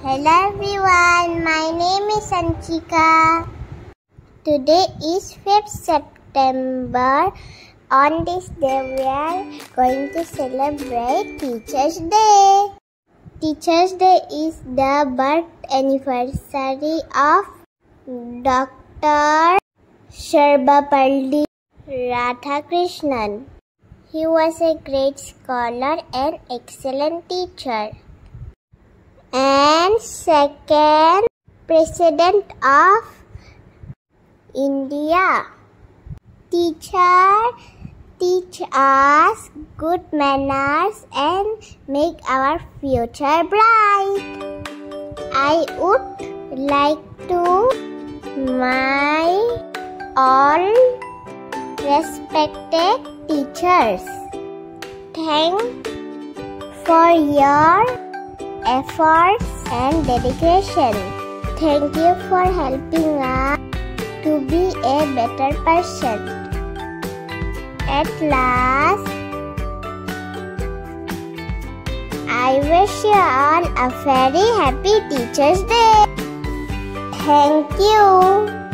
Hello everyone, my name is Anshika. Today is 5th September. On this day we are going to celebrate Teachers' Day. Teachers' Day is the birth anniversary of Dr. Sarvepalli Radhakrishnan. He was a great scholar and excellent teacher, and second President of India. Teachers teach us good manners and make our future bright. I would like to my all respected teachers. Thank for your efforts and dedication. Thank you for helping us to be a better person. At last, I wish you all a very happy Teachers' Day. Thank you.